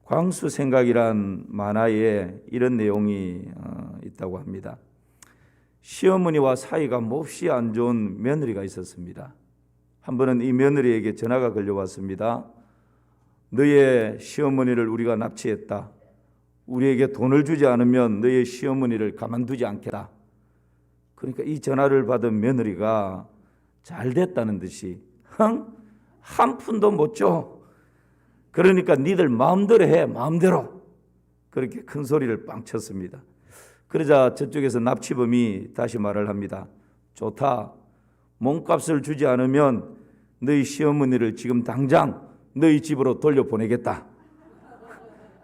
광수생각이란 만화에 이런 내용이 있다고 합니다. 시어머니와 사이가 몹시 안 좋은 며느리가 있었습니다. 한 번은 이 며느리에게 전화가 걸려왔습니다. 너의 시어머니를 우리가 납치했다. 우리에게 돈을 주지 않으면 너의 시어머니를 가만두지 않겠다. 그러니까 이 전화를 받은 며느리가 잘 됐다는 듯이 한 푼도 못 줘. 그러니까 니들 마음대로 해. 마음대로. 그렇게 큰 소리를 빵 쳤습니다. 그러자 저쪽에서 납치범이 다시 말을 합니다. 좋다. 몸값을 주지 않으면 너희 시어머니를 지금 당장 너희 집으로 돌려보내겠다.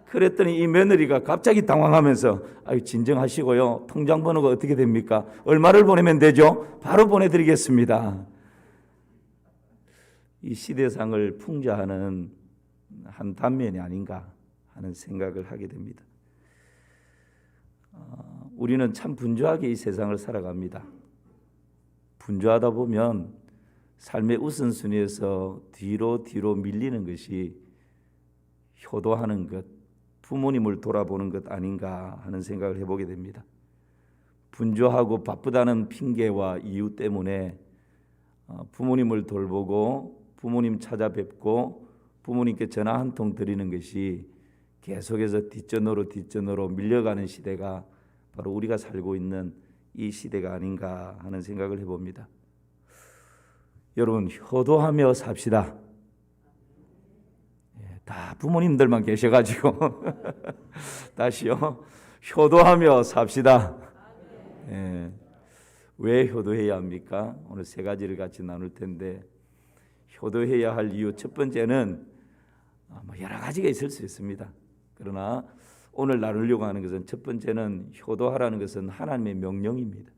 그랬더니 이 며느리가 갑자기 당황하면서 아유 진정하시고요. 통장 번호가 어떻게 됩니까? 얼마를 보내면 되죠? 바로 보내드리겠습니다. 이 시대상을 풍자하는 한 단면이 아닌가 하는 생각을 하게 됩니다. 우리는 참 분주하게 이 세상을 살아갑니다. 분주하다 보면 삶의 우선순위에서 뒤로 밀리는 것이 효도하는 것, 부모님을 돌아보는 것 아닌가 하는 생각을 해보게 됩니다. 분주하고 바쁘다는 핑계와 이유 때문에 부모님을 돌보고 부모님 찾아뵙고 부모님께 전화 한 통 드리는 것이 계속해서 뒷전으로 밀려가는 시대가 바로 우리가 살고 있는 이 시대가 아닌가 하는 생각을 해봅니다. 여러분 효도하며 삽시다. 다 부모님들만 계셔가지고 다시요. 효도하며 삽시다. 왜 효도해야 합니까? 오늘 세 가지를 같이 나눌 텐데 효도해야 할 이유 첫 번째는 여러 가지가 있을 수 있습니다. 그러나 오늘 나누려고 하는 것은 첫 번째는 효도하라는 것은 하나님의 명령입니다.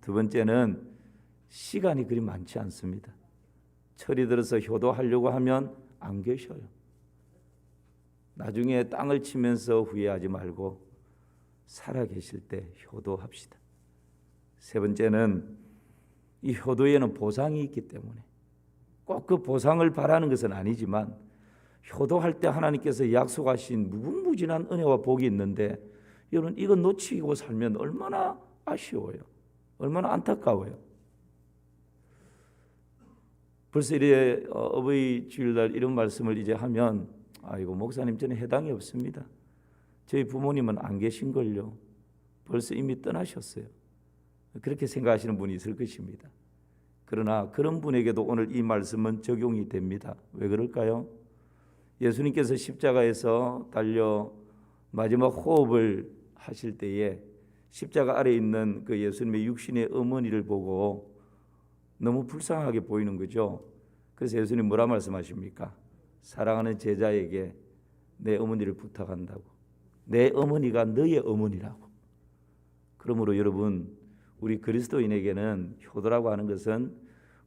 두 번째는 시간이 그리 많지 않습니다. 철이 들어서 효도하려고 하면 안 계셔요. 나중에 땅을 치면서 후회하지 말고 살아 계실 때 효도합시다. 세 번째는 이 효도에는 보상이 있기 때문에 꼭 그 보상을 바라는 것은 아니지만 효도할 때 하나님께서 약속하신 무궁무진한 은혜와 복이 있는데 여러분 이거 놓치고 살면 얼마나 아쉬워요. 얼마나 안타까워요. 벌써 이래 어버이 주일날 이런 말씀을 이제 하면 아이고 목사님 저는 해당이 없습니다. 저희 부모님은 안 계신걸요. 벌써 이미 떠나셨어요. 그렇게 생각하시는 분이 있을 것입니다. 그러나 그런 분에게도 오늘 이 말씀은 적용이 됩니다. 왜 그럴까요? 예수님께서 십자가에서 달려 마지막 호흡을 하실 때에 십자가 아래에 있는 그 예수님의 육신의 어머니를 보고 너무 불쌍하게 보이는 거죠. 그래서 예수님 뭐라 말씀하십니까? 사랑하는 제자에게 내 어머니를 부탁한다고. 내 어머니가 너의 어머니라고. 그러므로 여러분 우리 그리스도인에게는 효도라고 하는 것은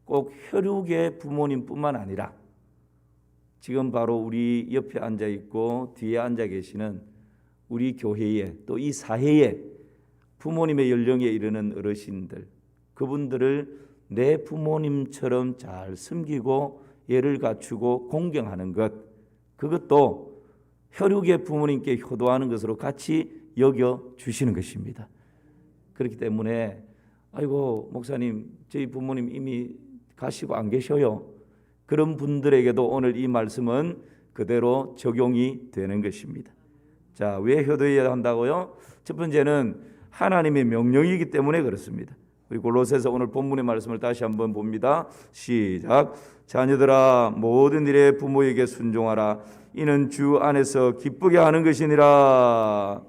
꼭 혈육의 부모님뿐만 아니라 지금 바로 우리 옆에 앉아 있고 뒤에 앉아 계시는 우리 교회에 또 이 사회에 부모님의 연령에 이르는 어르신들 그분들을 내 부모님처럼 잘 섬기고 예를 갖추고 공경하는 것 그것도 혈육의 부모님께 효도하는 것으로 같이 여겨주시는 것입니다. 그렇기 때문에 아이고 목사님 저희 부모님 이미 가시고 안 계셔요. 그런 분들에게도 오늘 이 말씀은 그대로 적용이 되는 것입니다. 자, 왜 효도해야 한다고요? 첫 번째는 하나님의 명령이기 때문에 그렇습니다. 우리 골로새서 오늘 본문의 말씀을 다시 한번 봅니다. 시작. 자녀들아 모든 일에 부모에게 순종하라. 이는 주 안에서 기쁘게 하는 것이니라.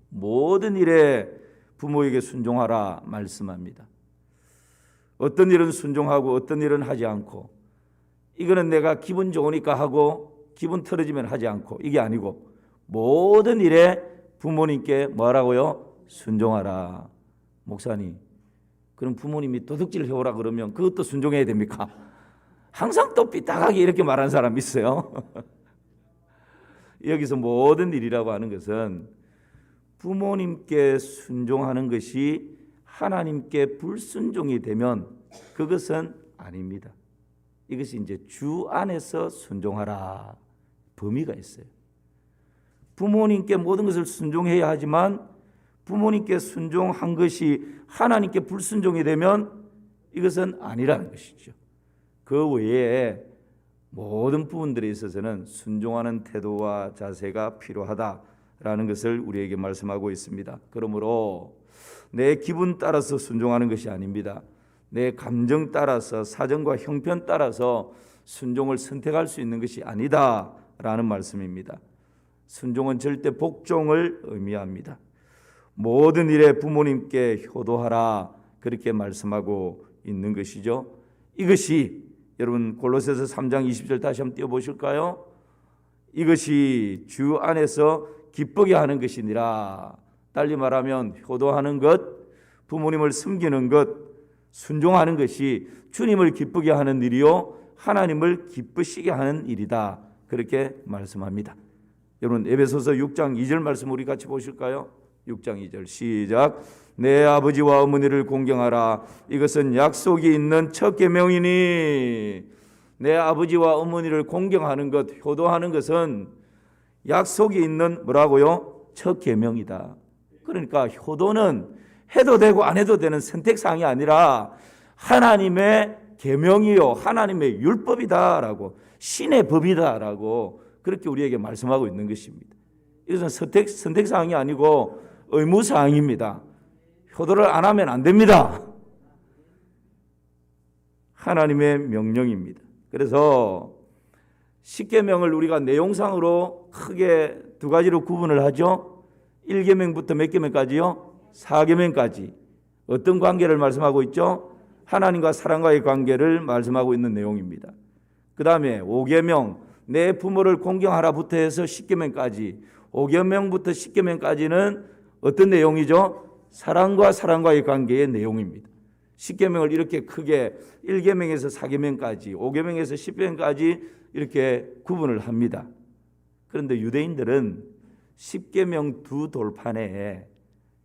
모든 일에 부모에게 순종하라 말씀합니다. 어떤 일은 순종하고 어떤 일은 하지 않고 이거는 내가 기분 좋으니까 하고 기분 틀어지면 하지 않고 이게 아니고 모든 일에 부모님께 뭐라고요? 순종하라. 목사님 그럼 부모님이 도둑질 해오라 그러면 그것도 순종해야 됩니까? 항상 또 삐딱하게 이렇게 말하는 사람 있어요. 여기서 모든 일이라고 하는 것은 부모님께 순종하는 것이 하나님께 불순종이 되면 그것은 아닙니다. 이것이 이제 주 안에서 순종하라 범위가 있어요. 부모님께 모든 것을 순종해야 하지만 부모님께 순종한 것이 하나님께 불순종이 되면 이것은 아니라는 것이죠. 그 외에 모든 부분들에 있어서는 순종하는 태도와 자세가 필요하다라는 것을 우리에게 말씀하고 있습니다. 그러므로 내 기분 따라서 순종하는 것이 아닙니다. 내 감정 따라서, 사정과 형편 따라서 순종을 선택할 수 있는 것이 아니다라는 말씀입니다. 순종은 절대 복종을 의미합니다. 모든 일에 부모님께 효도하라, 그렇게 말씀하고 있는 것이죠. 이것이 여러분 골로새서 3장 20절 다시 한번 띄워보실까요? 이것이 주 안에서 기쁘게 하는 것이니라. 달리 말하면 효도하는 것, 부모님을 섬기는 것, 순종하는 것이 주님을 기쁘게 하는 일이요 하나님을 기쁘시게 하는 일이다, 그렇게 말씀합니다. 여러분 에베소서 6장 2절 말씀 우리 같이 보실까요? 6장 2절 시작. 내 아버지와 어머니를 공경하라. 이것은 약속이 있는 첫 계명이니. 내 아버지와 어머니를 공경하는 것, 효도하는 것은 약속이 있는 뭐라고요? 첫 계명이다. 그러니까 효도는 해도 되고 안 해도 되는 선택사항이 아니라 하나님의 계명이요 하나님의 율법이다라고, 신의 법이다라고 그렇게 우리에게 말씀하고 있는 것입니다. 이것은 선택사항이 아니고 의무사항입니다. 효도를 안 하면 안 됩니다. 하나님의 명령입니다. 그래서 십계명을 우리가 내용상으로 크게 두 가지로 구분을 하죠. 1계명부터 몇 계명까지요? 4계명까지. 어떤 관계를 말씀하고 있죠? 하나님과 사람과의 관계를 말씀하고 있는 내용입니다. 그 다음에 5계명, 내 부모를 공경하라부터 해서 10계명까지. 5계명부터 10계명까지는 어떤 내용이죠? 사랑과 사랑과의 관계의 내용입니다. 10계명을 이렇게 크게 1계명에서 4계명까지, 5계명에서 10계명까지 이렇게 구분을 합니다. 그런데 유대인들은 10계명 두 돌판에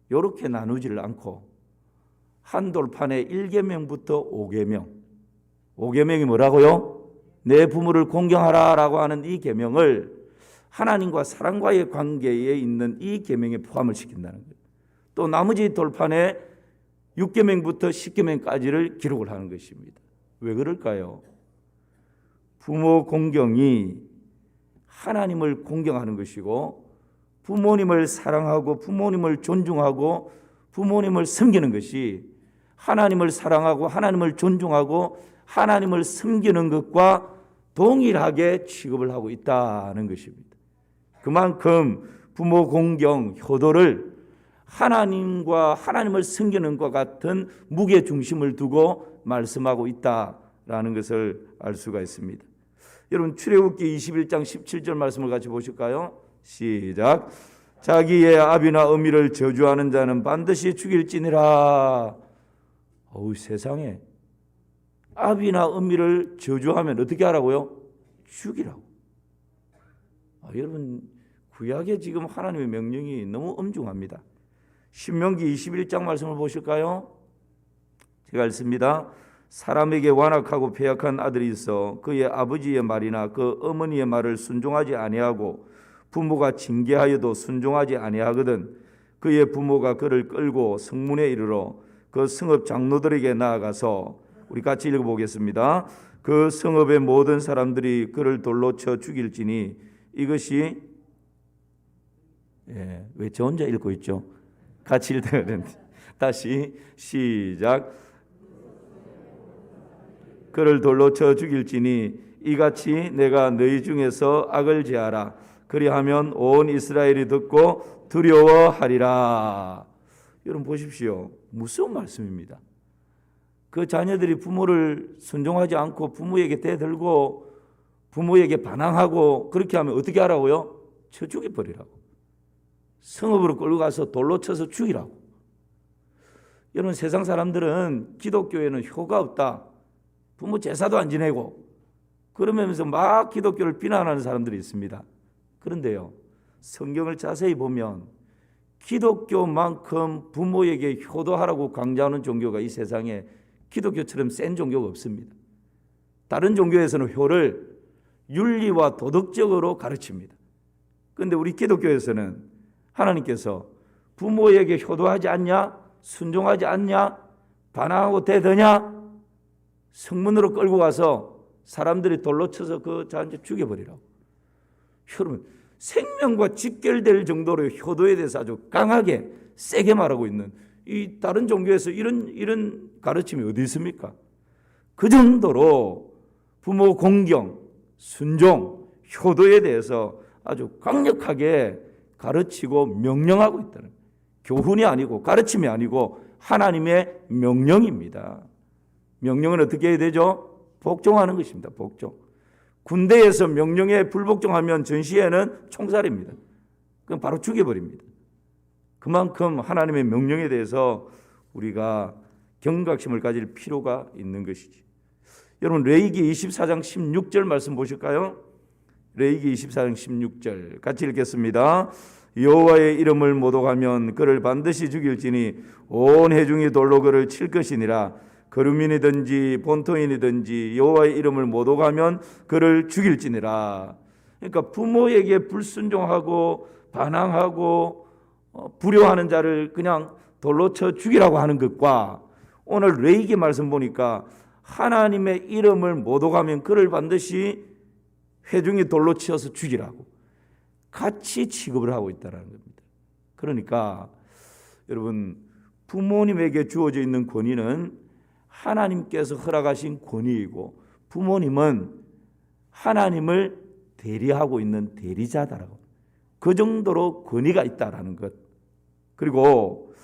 이렇게 나누지를 않고 한 돌판에 1계명부터 5계명, 5계명이 뭐라고요? 내 부모를 공경하라라고 하는 이 계명을 하나님과 사람과의 관계에 있는 이 계명에 포함을 시킨다는 거예요. 또 나머지 돌판에 6계명부터 10계명까지를 기록을 하는 것입니다. 왜 그럴까요? 부모 공경이 하나님을 공경하는 것이고 부모님을 사랑하고 부모님을 존중하고 부모님을 섬기는 것이 하나님을 사랑하고 하나님을 존중하고 하나님을 섬기는 것과 동일하게 취급을 하고 있다는 것입니다. 그만큼 부모 공경, 효도를 하나님과 하나님을 섬기는 것 같은 무게 중심을 두고 말씀하고 있다라는 것을 알 수가 있습니다. 여러분 출애굽기 21장 17절 말씀을 같이 보실까요? 시작. 자기의 아비나 어미를 저주하는 자는 반드시 죽일지니라. 어우, 세상에. 아비나 어미를 저주하면 어떻게 하라고요? 죽이라고. 여러분 구약에 지금 하나님의 명령이 너무 엄중합니다. 신명기 21장 말씀을 보실까요? 제가 읽습니다. 사람에게 완악하고 패역한 아들이 있어 그의 아버지의 말이나 그 어머니의 말을 순종하지 아니하고 부모가 징계하여도 순종하지 아니하거든 그의 부모가 그를 끌고 성문에 이르러 그 성읍 장로들에게 나아가서 우리 같이 읽어보겠습니다. 그 성읍의 모든 사람들이 그를 돌로 쳐 죽일지니 이것이 왜 저 혼자 읽고 있죠? 같이 읽어야 되는데 다시 시작. 그를 돌로 쳐 죽일지니 이같이 내가 너희 중에서 악을 제하라. 그리하면 온 이스라엘이 듣고 두려워하리라. 여러분 보십시오. 무서운 말씀입니다. 그 자녀들이 부모를 순종하지 않고 부모에게 대들고 부모에게 반항하고 그렇게 하면 어떻게 하라고요? 쳐 죽여버리라고. 성읍으로 끌고 가서 돌로 쳐서 죽이라고. 여러분 세상 사람들은 기독교에는 효가 없다. 부모 제사도 안 지내고 그러면서 막 기독교를 비난하는 사람들이 있습니다. 그런데요, 성경을 자세히 보면 기독교만큼 부모에게 효도하라고 강조하는 종교가 이 세상에 기독교처럼 센 종교가 없습니다. 다른 종교에서는 효를 윤리와 도덕적으로 가르칩니다. 그런데 우리 기독교에서는 하나님께서 부모에게 효도하지 않냐? 순종하지 않냐? 반항하고 대드냐? 성문으로 끌고 가서 사람들이 돌로 쳐서 그 자한테 죽여버리라고. 여러분, 생명과 직결될 정도로 효도에 대해서 아주 강하게 세게 말하고 있는 이 다른 종교에서 이런 가르침이 어디 있습니까? 그 정도로 부모 공경, 순종, 효도에 대해서 아주 강력하게 가르치고 명령하고 있다는 거예요. 교훈이 아니고 가르침이 아니고 하나님의 명령입니다. 명령은 어떻게 해야 되죠? 복종하는 것입니다. 복종. 군대에서 명령에 불복종하면 전시에는 총살입니다. 그럼 바로 죽여버립니다. 그만큼 하나님의 명령에 대해서 우리가 경각심을 가질 필요가 있는 것이지. 여러분 레위기 24장 16절 말씀 보실까요? 레위기 24장 16절 같이 읽겠습니다. 여호와의 이름을 모독하면 그를 반드시 죽일지니 온 회중이 돌로 그를 칠 것이니라. 거류민이든지 본토인이든지 여호와의 이름을 모독하면 그를 죽일지니라. 그러니까 부모에게 불순종하고 반항하고 불효하는 자를 그냥 돌로 쳐 죽이라고 하는 것과 오늘 레위기 말씀 보니까 하나님의 이름을 모독하면 그를 반드시 회중이 돌로 치어서 죽이라고 같이 취급을 하고 있다는 겁니다. 그러니까 여러분 부모님에게 주어져 있는 권위는 하나님께서 허락하신 권위이고 부모님은 하나님을 대리하고 있는 대리자다라고 그 정도로 권위가 있다라는 것. 그리고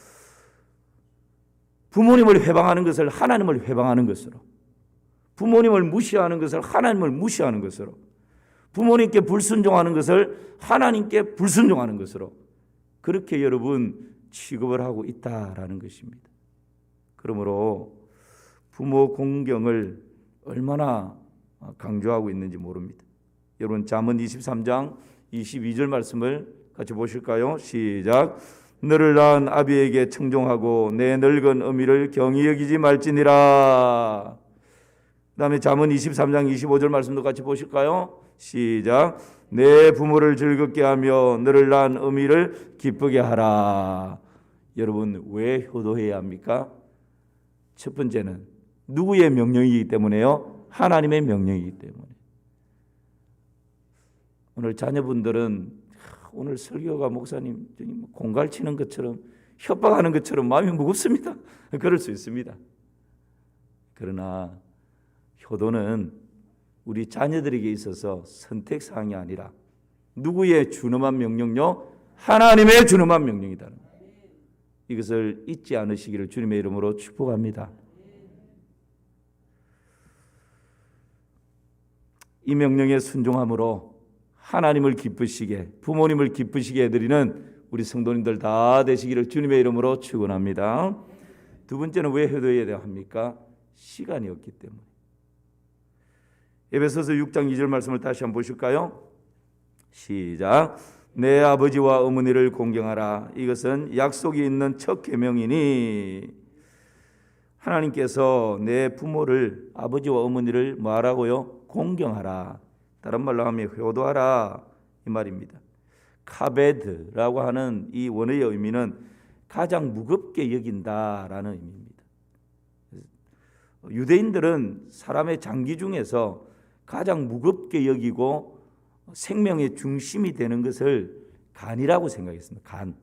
부모님을 회방하는 것을 하나님을 회방하는 것으로, 부모님을 무시하는 것을 하나님을 무시하는 것으로, 부모님께 불순종하는 것을 하나님께 불순종하는 것으로 그렇게 여러분 취급을 하고 있다라는 것입니다. 그러므로 부모 공경을 얼마나 강조하고 있는지 모릅니다. 여러분 잠언 23장 22절 말씀을 같이 보실까요? 시작. 너를 낳은 아비에게 청종하고 내 늙은 어미를 경히 여기지 말지니라. 그 다음에 잠언 23장 25절 말씀도 같이 보실까요? 시작. 내 부모를 즐겁게 하며 너를 낳은 어미를 기쁘게 하라. 여러분 왜 효도해야 합니까? 첫 번째는 누구의 명령이기 때문에요? 하나님의 명령이기 때문에. 오늘 자녀분들은 오늘 설교가 목사님 공갈치는 것처럼 협박하는 것처럼 마음이 무겁습니다. 그럴 수 있습니다. 그러나 효도는 우리 자녀들에게 있어서 선택사항이 아니라 누구의 준엄한 명령요? 하나님의 준엄한 명령이다. 이것을 잊지 않으시기를 주님의 이름으로 축복합니다. 이 명령에 순종함으로 하나님을 기쁘시게 부모님을 기쁘시게 해드리는 우리 성도님들 다 되시기를 주님의 이름으로 축원합니다. 두 번째는 왜 효도해야 합니까? 시간이 없기 때문에. 에베소서 6장 2절 말씀을 다시 한번 보실까요? 시작. 내 아버지와 어머니를 공경하라. 이것은 약속이 있는 첫 계명이니 하나님께서 내 부모를 아버지와 어머니를 뭐하라고요? 공경하라. 다른 말로 하면 효도하라 이 말입니다. 카베드라고 하는 이 원어의 의미는 가장 무겁게 여긴다라는 의미입니다. 유대인들은 사람의 장기 중에서 가장 무겁게 여기고 생명의 중심이 되는 것을 간이라고 생각했습니다. 간.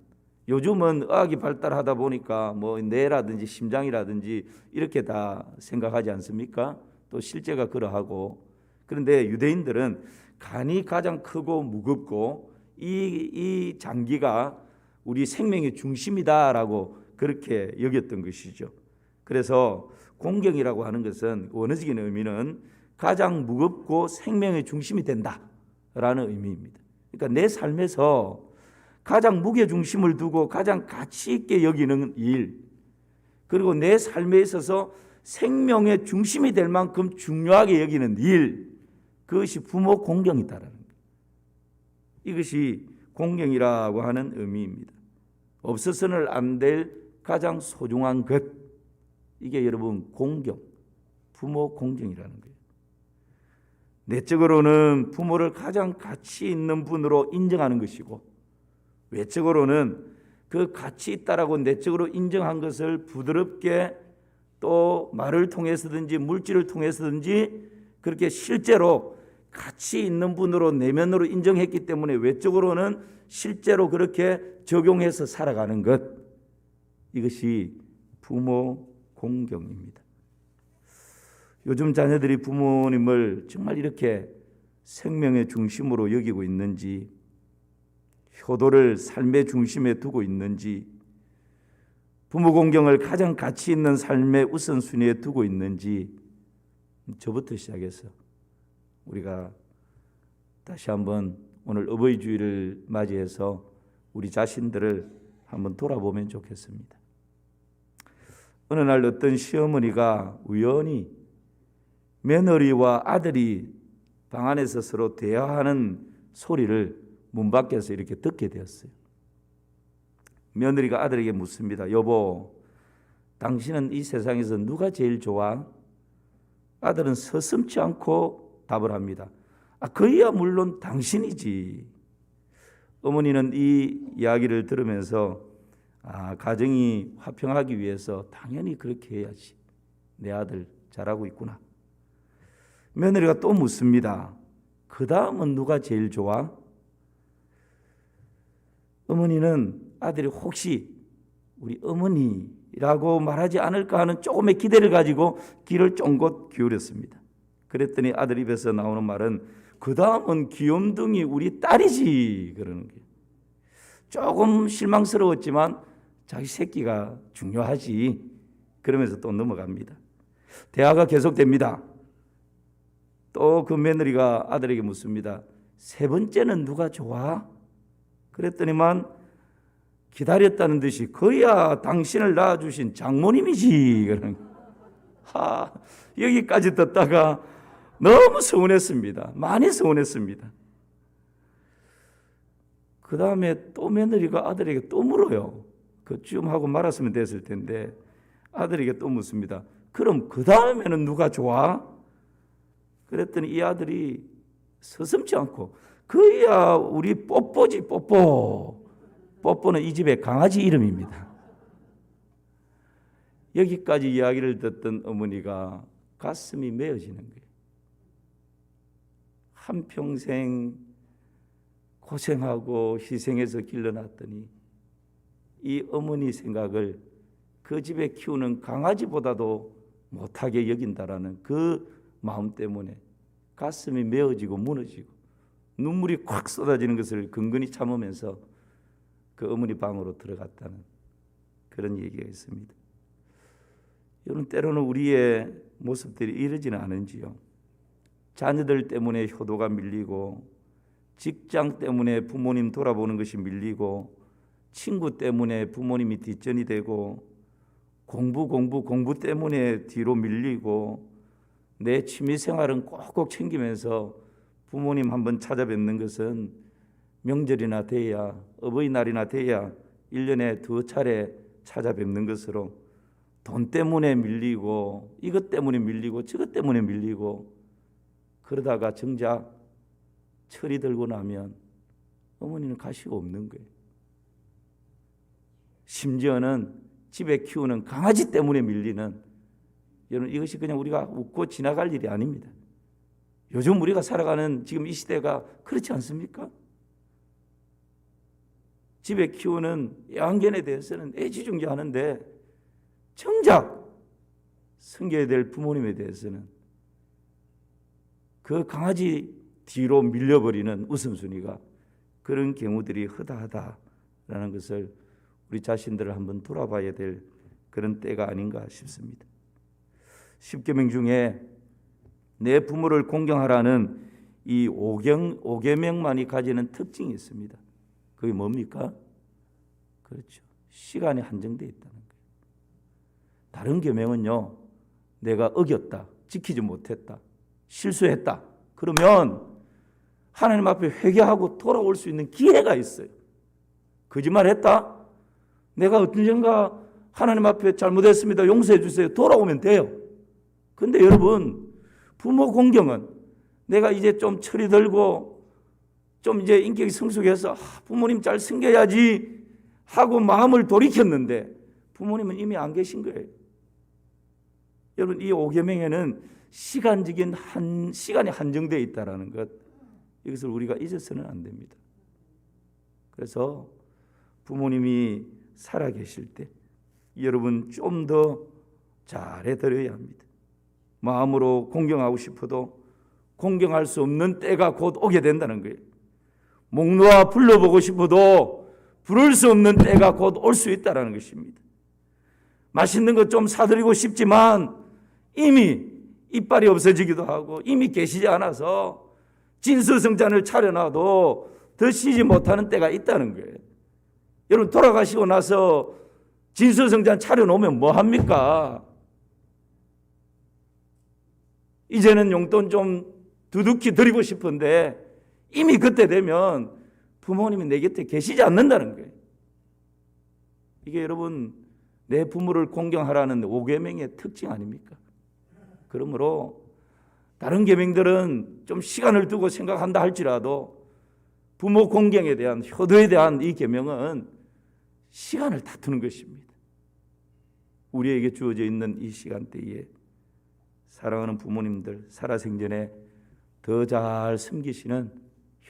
요즘은 의학이 발달하다 보니까 뭐 뇌라든지 심장이라든지 이렇게 다 생각하지 않습니까? 또 실제가 그러하고. 그런데 유대인들은 간이 가장 크고 무겁고 이 장기가 우리 생명의 중심이다라고 그렇게 여겼던 것이죠. 그래서 공경이라고 하는 것은 원어적인 의미는 가장 무겁고 생명의 중심이 된다라는 의미입니다. 그러니까 내 삶에서 가장 무게 중심을 두고 가장 가치 있게 여기는 일, 그리고 내 삶에 있어서 생명의 중심이 될 만큼 중요하게 여기는 일, 그것이 부모 공경이다라는 거예요. 이것이 공경이라고 하는 의미입니다. 없어서는 안 될 가장 소중한 것, 이게 여러분 공경, 부모 공경이라는 거예요. 내적으로는 부모를 가장 가치 있는 분으로 인정하는 것이고, 외적으로는 그 가치 있다라고 내적으로 인정한 것을 부드럽게 또 말을 통해서든지 물질을 통해서든지 그렇게 실제로 가치 있는 분으로 내면으로 인정했기 때문에 외적으로는 실제로 그렇게 적용해서 살아가는 것, 이것이 부모 공경입니다. 요즘 자녀들이 부모님을 정말 이렇게 생명의 중심으로 여기고 있는지, 효도를 삶의 중심에 두고 있는지, 부모 공경을 가장 가치 있는 삶의 우선순위에 두고 있는지, 저부터 시작해서 우리가 다시 한번 오늘 어버이 주일을 맞이해서 우리 자신들을 한번 돌아보면 좋겠습니다. 어느 날 어떤 시어머니가 우연히 며느리와 아들이 방 안에서 서로 대화하는 소리를 문 밖에서 이렇게 듣게 되었어요. 며느리가 아들에게 묻습니다. 여보, 당신은 이 세상에서 누가 제일 좋아? 아들은 서슴지 않고 답을 합니다. 그야 물론 당신이지. 어머니는 이 이야기를 들으면서 가정이 화평하기 위해서 당연히 그렇게 해야지. 내 아들 잘하고 있구나. 며느리가 또 묻습니다. 그 다음은 누가 제일 좋아? 어머니는 아들이 혹시 우리 어머니라고 말하지 않을까 하는 조금의 기대를 가지고 귀를 쫑긋 기울였습니다. 그랬더니 아들 입에서 나오는 말은 그 다음은 귀염둥이 우리 딸이지 그러는 거예요. 조금 실망스러웠지만 자기 새끼가 중요하지. 그러면서 또 넘어갑니다. 대화가 계속됩니다. 또 그 며느리가 아들에게 묻습니다. 세 번째는 누가 좋아? 그랬더니만 기다렸다는 듯이 그야 당신을 낳아주신 장모님이지. 그러는 여기까지 듣다가 너무 서운했습니다. 많이 서운했습니다. 그 다음에 또 며느리가 아들에게 또 물어요. 그쯤 하고 말았으면 됐을 텐데 아들에게 또 묻습니다. 그럼 그 다음에는 누가 좋아? 그랬더니 이 아들이 서슴지 않고 그야 우리 뽀뽀지 뽀뽀. 뽀뽀는 이 집의 강아지 이름입니다. 여기까지 이야기를 듣던 어머니가 가슴이 메어지는 거예요. 한평생 고생하고 희생해서 길러놨더니 이 어머니 생각을 그 집에 키우는 강아지보다도 못하게 여긴다라는 그 마음 때문에 가슴이 메어지고 무너지고 눈물이 콱 쏟아지는 것을 근근히 참으면서 그 어머니 방으로 들어갔다는 그런 얘기가 있습니다. 여러분, 때로는 우리의 모습들이 이러지는 않은지요. 자녀들 때문에 효도가 밀리고, 직장 때문에 부모님 돌아보는 것이 밀리고, 친구 때문에 부모님이 뒷전이 되고, 공부 때문에 뒤로 밀리고, 내 취미생활은 꼭꼭 챙기면서 부모님 한번 찾아뵙는 것은 명절이나 돼야, 어버이날이나 돼야 1년에 2차례 찾아뵙는 것으로 돈 때문에 밀리고, 이것 때문에 밀리고, 저것 때문에 밀리고, 그러다가 정작 철이 들고 나면 어머니는 가시가 없는 거예요. 심지어는 집에 키우는 강아지 때문에 밀리는, 여러분, 이것이 그냥 우리가 웃고 지나갈 일이 아닙니다. 요즘 우리가 살아가는 지금 이 시대가 그렇지 않습니까? 집에 키우는 애완견에 대해서는 애지중지하는데 정작 섬겨야 될 부모님에 대해서는 그 강아지 뒤로 밀려버리는 우선순위가, 그런 경우들이 허다하다라는 것을 우리 자신들을 한번 돌아봐야 될 그런 때가 아닌가 싶습니다. 10계명 중에 내 부모를 공경하라는 이 5계명만이 가지는 특징이 있습니다. 그게 뭡니까? 그렇죠. 시간이 한정되어 있다는 거예요. 다른 계명은요, 내가 어겼다, 지키지 못했다, 실수했다, 그러면 하나님 앞에 회개하고 돌아올 수 있는 기회가 있어요. 거짓말했다? 내가 언젠가 하나님 앞에 잘못했습니다, 용서해 주세요, 돌아오면 돼요. 근데 여러분, 부모 공경은 내가 이제 좀 철이 들고 좀 이제 인격이 성숙해서 부모님 잘 섬겨야지 하고 마음을 돌이켰는데 부모님은 이미 안 계신 거예요. 여러분, 이 5계명에는 시간적인 시간이 한정되어 있다는 것, 이것을 우리가 잊어서는 안 됩니다. 그래서 부모님이 살아계실 때 여러분 좀 더 잘해드려야 합니다. 마음으로 공경하고 싶어도 공경할 수 없는 때가 곧 오게 된다는 거예요. 목 놓아 불러보고 싶어도 부를 수 없는 때가 곧 올 수 있다는 것입니다. 맛있는 것 좀 사드리고 싶지만 이미 이빨이 없어지기도 하고 이미 계시지 않아서 진수성찬을 차려놔도 드시지 못하는 때가 있다는 거예요. 여러분, 돌아가시고 나서 진수성찬 차려놓으면 뭐합니까? 이제는 용돈 좀 두둑히 드리고 싶은데 이미 그때 되면 부모님이 내 곁에 계시지 않는다는 거예요. 이게 여러분, 내 부모를 공경하라는 5계명의 특징 아닙니까? 그러므로 다른 계명들은 좀 시간을 두고 생각한다 할지라도 부모 공경에 대한, 효도에 대한 이 계명은 시간을 다투는 것입니다. 우리에게 주어져 있는 이 시간대에 사랑하는 부모님들, 살아생전에 더 잘 섬기시는,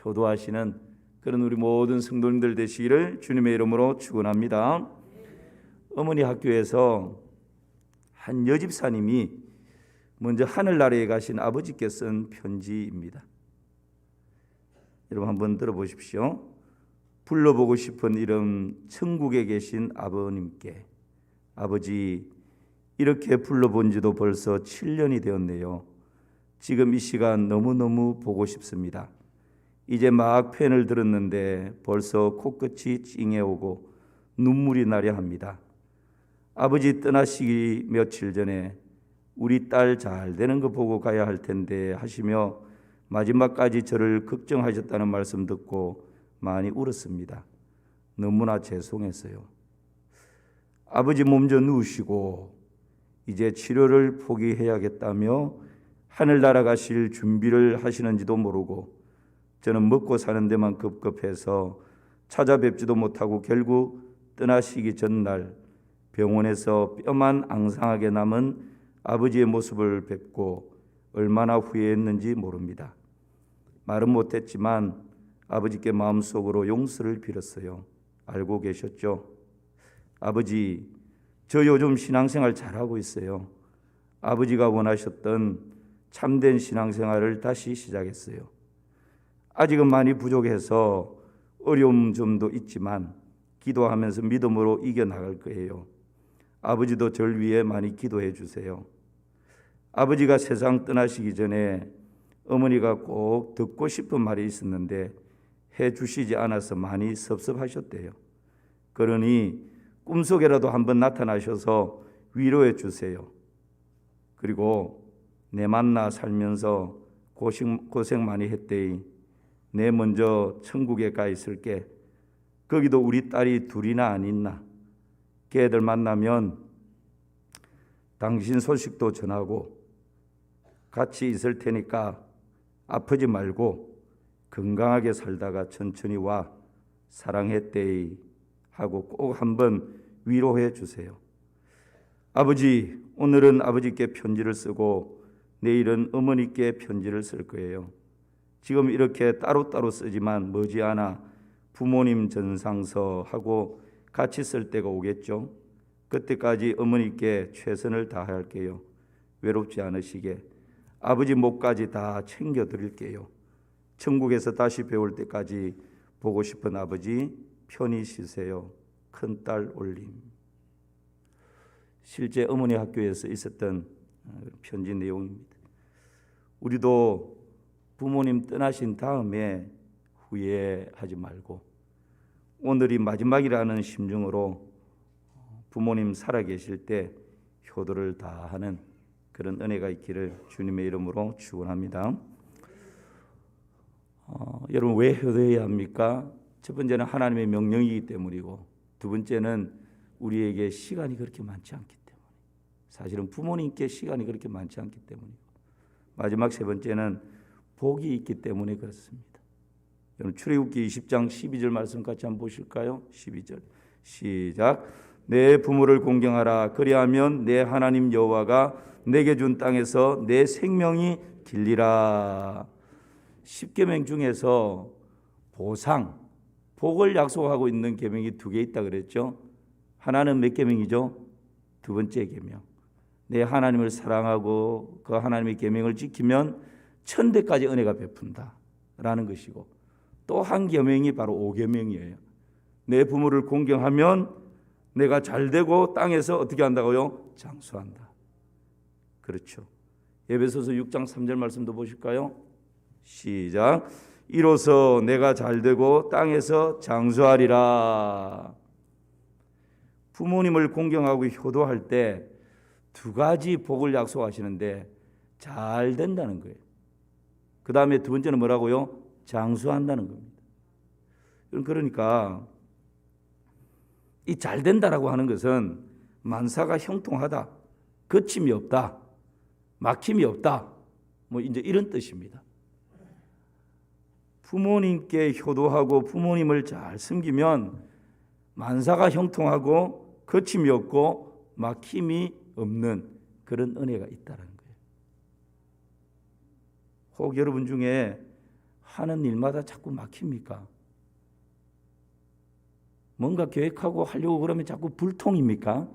효도하시는 그런 우리 모든 성도님들 되시기를 주님의 이름으로 축원합니다. 어머니 학교에서 한 여집사님이 먼저 하늘나라에 가신 아버지께 쓴 편지입니다. 여러분 한번 들어보십시오. 불러보고 싶은 이름, 천국에 계신 아버님께. 아버지, 이렇게 불러본 지도 벌써 7년이 되었네요. 지금 이 시간 너무너무 보고 싶습니다. 이제 막 펜을 들었는데 벌써 코끝이 찡해오고 눈물이 나려 합니다. 아버지 떠나시기 며칠 전에 우리 딸 잘 되는 거 보고 가야 할 텐데 하시며 마지막까지 저를 걱정하셨다는 말씀 듣고 많이 울었습니다. 너무나 죄송했어요. 아버지 몸져 누우시고 이제 치료를 포기해야겠다며 하늘나라 가실 준비를 하시는지도 모르고 저는 먹고 사는 데만 급급해서 찾아뵙지도 못하고 결국 떠나시기 전날 병원에서 뼈만 앙상하게 남은 아버지의 모습을 뵙고 얼마나 후회했는지 모릅니다. 말은 못했지만 아버지께 마음속으로 용서를 빌었어요. 알고 계셨죠? 아버지, 저 요즘 신앙생활 잘하고 있어요. 아버지가 원하셨던 참된 신앙생활을 다시 시작했어요. 아직은 많이 부족해서 어려움 점도 있지만 기도하면서 믿음으로 이겨나갈 거예요. 아버지도 절 위해 많이 기도해 주세요. 아버지가 세상 떠나시기 전에 어머니가 꼭 듣고 싶은 말이 있었는데 해 주시지 않아서 많이 섭섭하셨대요. 그러니 꿈속에라도 한번 나타나셔서 위로해 주세요. 그리고 내 만나 살면서 고생 많이 했대이. 내 먼저 천국에 가 있을게. 거기도 우리 딸이 둘이나 안 있나. 걔들 만나면 당신 소식도 전하고 같이 있을 테니까 아프지 말고 건강하게 살다가 천천히 와. 사랑했대이 하고 꼭 한번 위로해 주세요. 아버지, 오늘은 아버지께 편지를 쓰고 내일은 어머니께 편지를 쓸 거예요. 지금 이렇게 따로따로 쓰지만 머지않아 부모님 전상서하고 같이 쓸 때가 오겠죠. 그때까지 어머니께 최선을 다할게요. 외롭지 않으시게 아버지 목까지 다 챙겨드릴게요. 천국에서 다시 배울 때까지 보고 싶은 아버지 편히 쉬세요. 큰딸 올림. 실제 어머니 학교에서 있었던 편지 내용입니다. 우리도 부모님 떠나신 다음에 후회하지 말고 오늘이 마지막이라는 심정으로 부모님 살아계실 때 효도를 다하는 그런 은혜가 있기를 주님의 이름으로 축원합니다. 여러분, 왜 효도해야 합니까? 첫 번째는 하나님의 명령이기 때문이고, 두 번째는 우리에게 시간이 그렇게 많지 않기 때문에, 사실은 부모님께 시간이 그렇게 많지 않기 때문이고, 마지막 세 번째는 복이 있기 때문에 그렇습니다. 여러분 출애굽기 20장 12절 말씀 같이 한번 보실까요? 12절 시작. 내 부모를 공경하라. 그리하면 내 하나님 여호와가 내게 준 땅에서 내 생명이 길리라. 10계명 중에서 보상, 복을 약속하고 있는 계명이 2개 있다 그랬죠. 하나는 몇 계명이죠? 2번째 계명. 내 하나님을 사랑하고 그 하나님의 계명을 지키면 천대까지 은혜가 베푼다 라는 것이고, 또 한 계명이 바로 5계명이에요. 내 부모를 공경하면 내가 잘되고 땅에서 어떻게 한다고요? 장수한다. 그렇죠. 에베소서 6장 3절 말씀도 보실까요? 시작. 이로써 내가 잘되고 땅에서 장수하리라. 부모님을 공경하고 효도할 때 2가지 복을 약속하시는데 잘 된다는 거예요. 그 다음에 2번째는 뭐라고요? 장수한다는 겁니다. 그러니까 이 잘 된다라고 하는 것은 만사가 형통하다, 거침이 없다, 막힘이 없다, 뭐 이제 이런 뜻입니다. 부모님께 효도하고 부모님을 잘 섬기면 만사가 형통하고 거침이 없고 막힘이 없는 그런 은혜가 있다는 거예요. 혹 여러분 중에 하는 일마다 자꾸 막힙니까? 뭔가 계획하고 하려고 그러면 자꾸 불통입니까?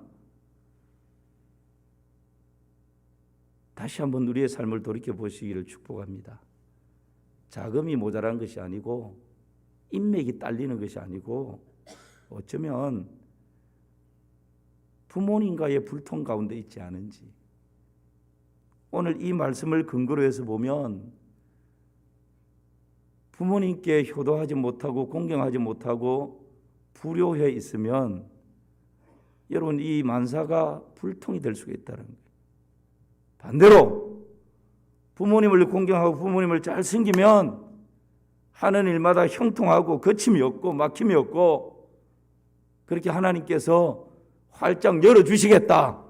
다시 한번 우리의 삶을 돌이켜보시기를 축복합니다. 자금이 모자란 것이 아니고 인맥이 딸리는 것이 아니고 어쩌면 부모님과의 불통 가운데 있지 않은지, 오늘 이 말씀을 근거로 해서 보면 부모님께 효도하지 못하고 공경하지 못하고 불효해 있으면 여러분 이 만사가 불통이 될 수가 있다는 거예요. 반대로 부모님을 공경하고 부모님을 잘 섬기면 하는 일마다 형통하고 거침이 없고 막힘이 없고 그렇게 하나님께서 활짝 열어주시겠다,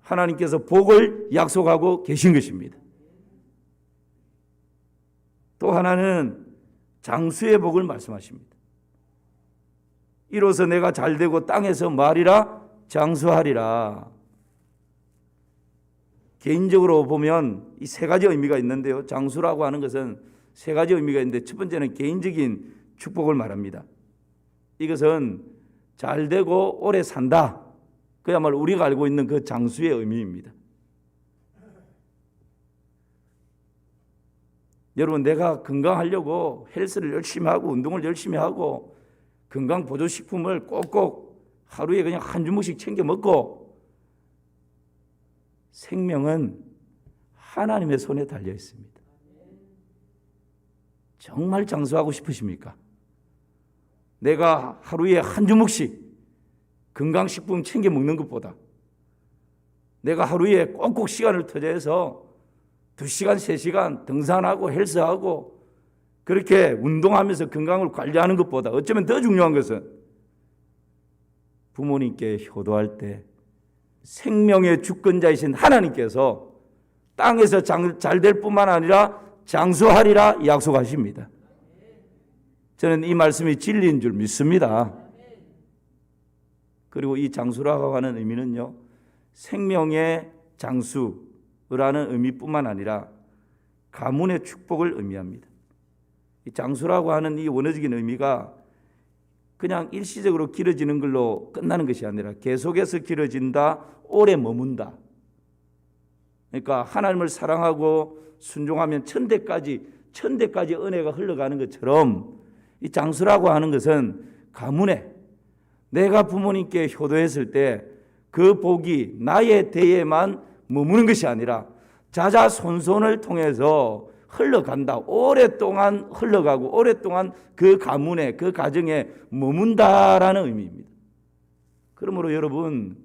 하나님께서 복을 약속하고 계신 것입니다. 또 하나는 장수의 복을 말씀하십니다. 이로써 내가 잘되고 땅에서 말이라 장수하리라. 개인적으로 보면 이 3가지 의미가 있는데요. 장수라고 하는 것은 3가지 의미가 있는데 첫 번째는 개인적인 축복을 말합니다. 이것은 잘되고 오래 산다, 그야말로 우리가 알고 있는 그 장수의 의미입니다. 여러분 내가 건강하려고 헬스를 열심히 하고 운동을 열심히 하고 건강보조식품을 꼭꼭 하루에 그냥 한 주먹씩 챙겨 먹고, 생명은 하나님의 손에 달려 있습니다. 정말 장수하고 싶으십니까? 내가 하루에 한 주먹씩 건강식품 챙겨 먹는 것보다 내가 하루에 꼭꼭 시간을 투자해서 2시간, 3시간 등산하고 헬스하고 그렇게 운동하면서 건강을 관리하는 것보다 어쩌면 더 중요한 것은 부모님께 효도할 때 생명의 주권자이신 하나님께서 땅에서 잘 될 뿐만 아니라 장수하리라 약속하십니다. 저는 이 말씀이 진리인 줄 믿습니다. 그리고 이 장수라고 하는 의미는요, 생명의 장수라는 의미뿐만 아니라 가문의 축복을 의미합니다. 이 장수라고 하는 이 원어적인 의미가 그냥 일시적으로 길어지는 걸로 끝나는 것이 아니라 계속해서 길어진다, 오래 머문다. 그러니까 하나님을 사랑하고 순종하면 천대까지 은혜가 흘러가는 것처럼 이 장수라고 하는 것은 가문에 내가 부모님께 효도했을 때 그 복이 나의 대에만 머무는 것이 아니라 자자손손을 통해서 흘러간다. 오랫동안 흘러가고 오랫동안 그 가문에 그 가정에 머문다라는 의미입니다. 그러므로 여러분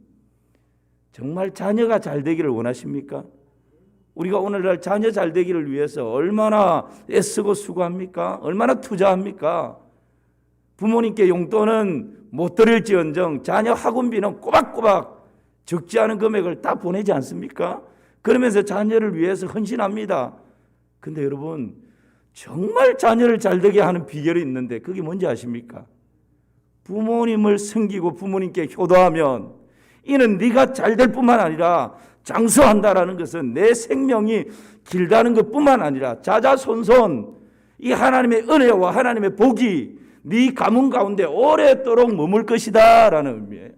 정말 자녀가 잘 되기를 원하십니까? 우리가 오늘날 자녀 잘 되기를 위해서 얼마나 애쓰고 수고합니까? 얼마나 투자합니까? 부모님께 용돈은 못 드릴지언정 자녀 학원비는 꼬박꼬박 적지 않은 금액을 다 보내지 않습니까? 그러면서 자녀를 위해서 헌신합니다. 근데 여러분, 정말 자녀를 잘되게 하는 비결이 있는데 그게 뭔지 아십니까? 부모님을 섬기고 부모님께 효도하면 이는 네가 잘될 뿐만 아니라 장수한다라는 것은 내 생명이 길다는 것뿐만 아니라 자자손손 이 하나님의 은혜와 하나님의 복이 네 가문 가운데 오랫도록 머물 것이다 라는 의미예요.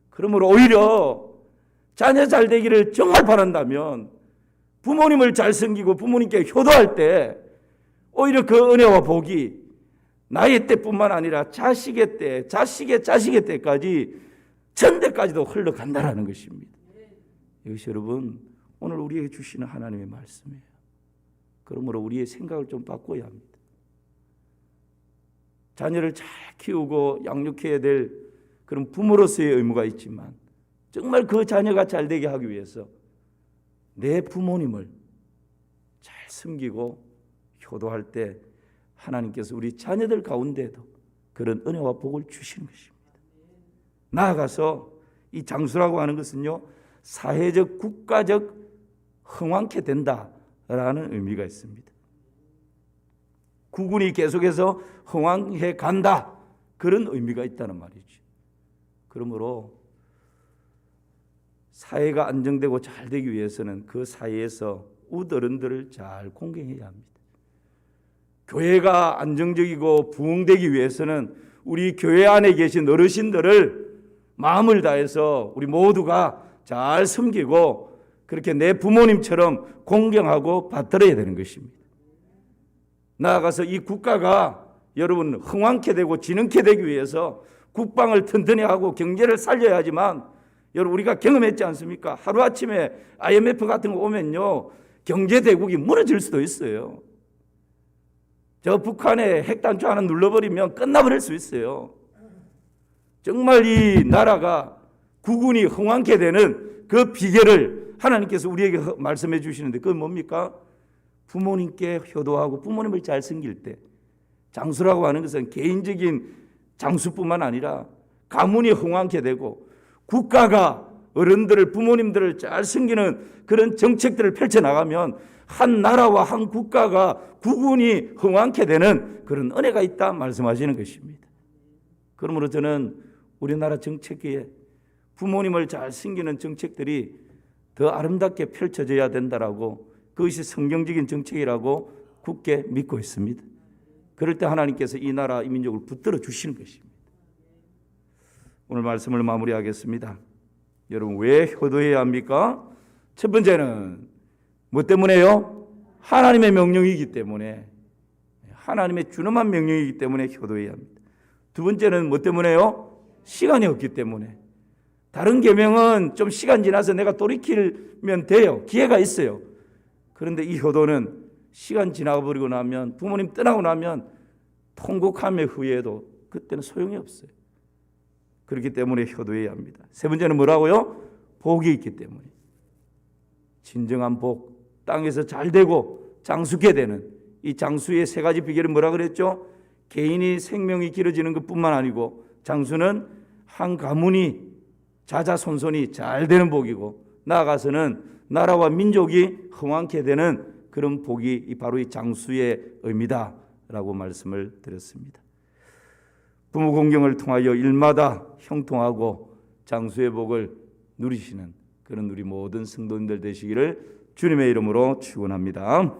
그러므로 오히려 자녀 잘되기를 정말 바란다면 부모님을 잘 섬기고 부모님께 효도할 때 오히려 그 은혜와 복이 나의 때뿐만 아니라 자식의 때, 자식의 자식의 때까지 전대까지도 흘러간다라는 것입니다. 이것이 여러분 오늘 우리에게 주시는 하나님의 말씀이에요. 그러므로 우리의 생각을 좀 바꿔야 합니다. 자녀를 잘 키우고 양육해야 될 그런 부모로서의 의무가 있지만 정말 그 자녀가 잘 되게 하기 위해서 내 부모님을 잘 섬기고 효도할 때 하나님께서 우리 자녀들 가운데도 그런 은혜와 복을 주시는 것입니다. 나아가서 이 장수라고 하는 것은요, 사회적 국가적 흥왕케 된다라는 의미가 있습니다. 국군이 계속해서 흥왕해 간다, 그런 의미가 있다는 말이죠. 그러므로 사회가 안정되고 잘 되기 위해서는 그 사회에서 웃어른들을 잘 공경해야 합니다. 교회가 안정적이고 부흥되기 위해서는 우리 교회 안에 계신 어르신들을 마음을 다해서 우리 모두가 잘 섬기고 그렇게 내 부모님처럼 공경하고 받들어야 되는 것입니다. 나아가서 이 국가가 여러분 흥왕케 되고 진흥케 되기 위해서 국방을 튼튼히 하고 경제를 살려야 하지만 여러분 우리가 경험했지 않습니까? 하루아침에 IMF 같은 거 오면요 경제대국이 무너질 수도 있어요. 저 북한에 핵단추 하나 눌러버리면 끝나버릴 수 있어요. 정말 이 나라가 국운이 흥왕케 되는 그 비결을 하나님께서 우리에게 말씀해 주시는데 그건 뭡니까? 부모님께 효도하고 부모님을 잘 섬길 때 장수라고 하는 것은 개인적인 장수뿐만 아니라 가문이 흥왕케 되고 국가가 어른들을 부모님들을 잘 섬기는 그런 정책들을 펼쳐나가면 한 나라와 한 국가가 국운이 흥왕케 되는 그런 은혜가 있다 말씀하시는 것입니다. 그러므로 저는 우리나라 정책에 부모님을 잘 섬기는 정책들이 더 아름답게 펼쳐져야 된다라고 그것이 성경적인 정책이라고 굳게 믿고 있습니다. 그럴 때 하나님께서 이 나라 이 민족을 붙들어 주시는 것입니다. 오늘 말씀을 마무리하겠습니다. 여러분 왜 효도해야 합니까? 첫 번째는 뭐 때문에요? 하나님의 명령이기 때문에 하나님의 준엄한 명령이기 때문에 효도해야 합니다. 두 번째는 뭐 때문에요? 시간이 없기 때문에 다른 계명은 좀 시간 지나서 내가 돌이키면 돼요. 기회가 있어요. 그런데 이 효도는 시간 지나버리고 나면 부모님 떠나고 나면 통곡함의 후에도 그때는 소용이 없어요. 그렇기 때문에 효도해야 합니다. 세 번째는 뭐라고요? 복이 있기 때문에 진정한 복, 땅에서 잘 되고 장수케 되는 이 장수의 세 가지 비결은 뭐라 그랬죠? 개인이 생명이 길어지는 것뿐만 아니고 장수는 한 가문이 자자손손이 잘 되는 복이고 나아가서는 나라와 민족이 흥왕케 되는 그런 복이 바로 이 장수의 의미다라고 말씀을 드렸습니다. 부모 공경을 통하여 일마다 형통하고 장수의 복을 누리시는 그런 우리 모든 성도님들 되시기를 주님의 이름으로 축원합니다.